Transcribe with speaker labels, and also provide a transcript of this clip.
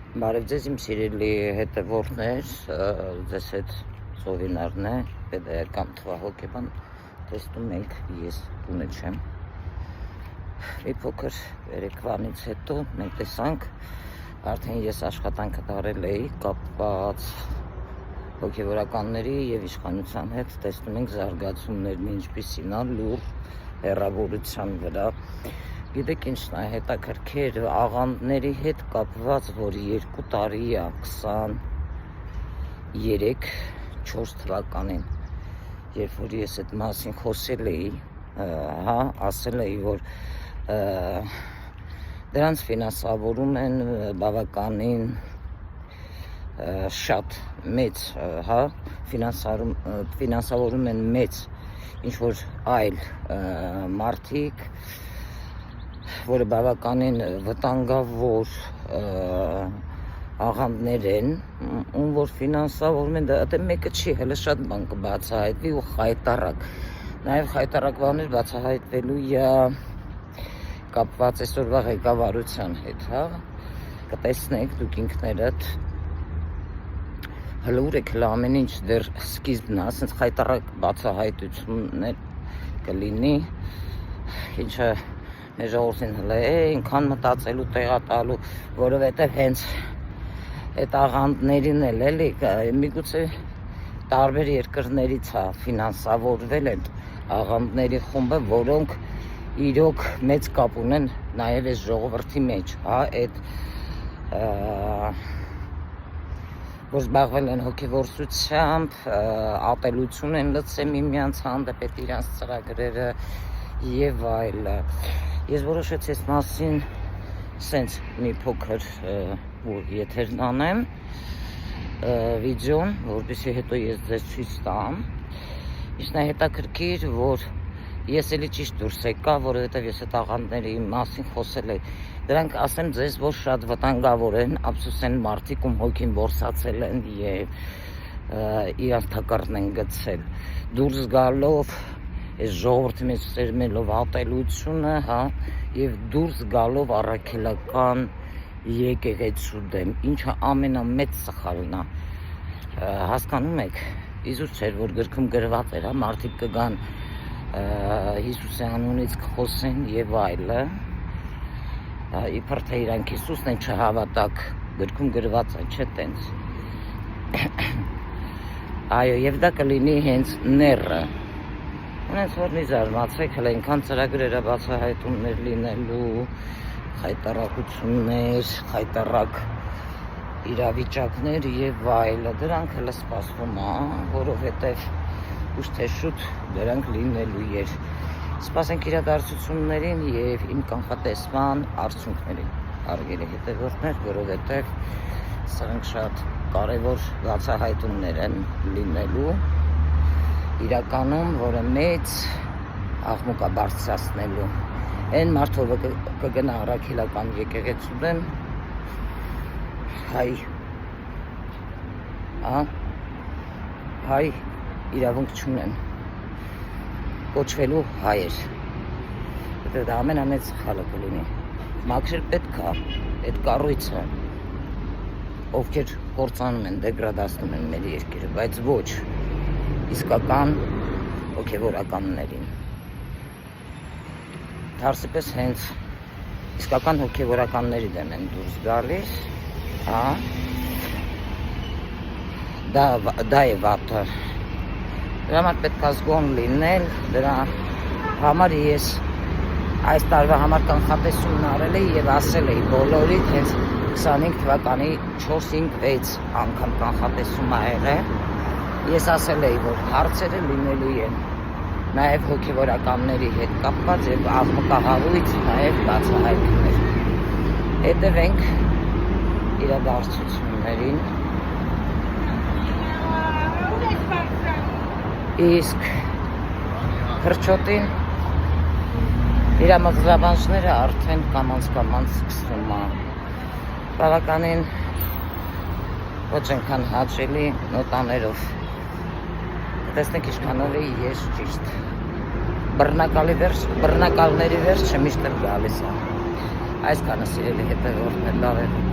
Speaker 1: Բարև ձեզ իմ սիրելի հետևորդներ, ձեզ հետ Սովինարն է, պետական թվահոգեբան, տեսնում եք, ես տունը չեմ։ Մի փոքր երեկվանից հետո մենք տեսանք, արդեն ես աշխատանքը տարել էի, կապված հոգևորականների և իշխանության հետ, տեսնում ենք զարգացումներն ինչպիսին է լուր հեռավորության վրա։ Գիտեք ինչն է հետաքրքիր աղանդների հետ կապված, որ 2 տարի է 23-4 թվականին, երբ որ ես այդ մասին խոսել էի, ասել էի, որ դրանց ֆինանսավորում են բավականին շատ մեծ, ֆինանսավորում են մեծ ինչ-որ այլ մարդիկ, որը բավականին վտանգավոր աղանդներ են, ում որ ֆինանսավորում են, դա մեկը չի, հələ շատ բան կբացահայտվի ու խայտառակ, նաև խայտառակ բաներ բացահայտվելու է կապված այսօրվա ղեկավարության հետ, կտեսնեք դուք ինքներդ, հələ ուր եք, հələ ամեն ինչ դեռ սկիզբն է, ասենց խայտառակ բացահայտություններ կլինի, ինչը մեր ժողովրդին հələ այնքան մտածելու տեղա տալու, որովհետև հենց այդ աղանդներին էլ էլի, միգուցե տարբեր երկրներից է ֆինանսավորվել այդ աղանդների խումբը, որոնք իրոք մեծ կապ ունեն նաև այս ժողովրդի մեջ, այդ որ զբաղվել են հոգևորությամբ, ատելություն են լցել միմյանց հանդեպ այդ իրանց ծրագրերը և այլը։ Ես որոշեցի այս մասին սենց մի փոքր եթերն անեմ վիդեոն, որպեսզի հետո ես ձեզ ցույց տամ։ Ինչն է հետաքրքիր, որ ես էլի ճիշտ դուրս եկա, որովհետև ես այդ աղանդների մասին խոսել եմ։ Դրանք ասեմ ձեզ, որ շատ վտանգավոր են, ափսոս են մարդիկ, ում հոգին որսացել են և իրանց թակարդն են գցել։ Դուրս գալով այս ժողովրդի մեջ սերմելով ատելությունը, և դուրս գալով առաքելական եկեղեցու դեմ, ինչը ամենամեծ սխալն է, հասկանում եք, իզուր չէր, որ գրքում գրված էր, մարդիկ կգան Հիսուսի անունից կխոսեն և այլը, իբր թե իրանք Հիսուսն են չհավատակ, գրքում գրված է, չէ տենց։ Այո, և դա կլինի հենց նեռը։ Ունենց որ մի զարմացեք, հələ այնքան ծրագրերը բացահայտումներ լինելու, խայտառակություններ, խայտառակ իրավիճակներ և այլը, դրանք հələ սպասվում է, որովհետև ուշ թե շուտ դրանք լինելու էր։ Սպասենք իրադարձություններին և իմ կանխատեսման արդյունքներին, հարգելի հետևորդներ, որովհետև սրանք շատ կարևոր բացահայտումներ են լինելու, իրականում, որը մեծ աղմուկ է բարձրացնելու։ Այն մարդը կգնա առաքելական եկեղեցու դեմ, հայ իրավունք չունեն կոչվելու հայեր։ Դա ամենամեծ սխալը կլինի։ Մաքրել պետք է այդ կառույցը, ովքեր կործանում են, դեգրադացնում են մեր երկիրը, բայց ոչ իսկական հոգևորականներին։ Թարսիպես հենց իսկական հոգևորականների դեմ են դուրս գալիս, դա է վատը։ Դրա համար պետք է զգոն լինել, դրա համար ես այս տարվա համար կանխատեսումն արել էի և ասել էի բոլորիդ հենց 25 թվականի 4-5-6 անգամ կանխատեսում ա եղել։ Ես ասել էի, որ հարցերը լինելու են նաև հոգևորականների հետ կապված և աղմկահարույց նաև բացահայտումներ։ Հետևենք իրադարձություններին։ Իսկ հրճոտին իր մղձավանջները արդեն կամանց սկսվում է։ Բավականին ոչ այնքան հաճելի նոտաներով։ Տեսնեք ինչքանով էի ես ճիշտ։ Բռնակալների վերջը միշտ էլ գալիս է։ Այսքանը սիրելի հետևորդներ, լավ է։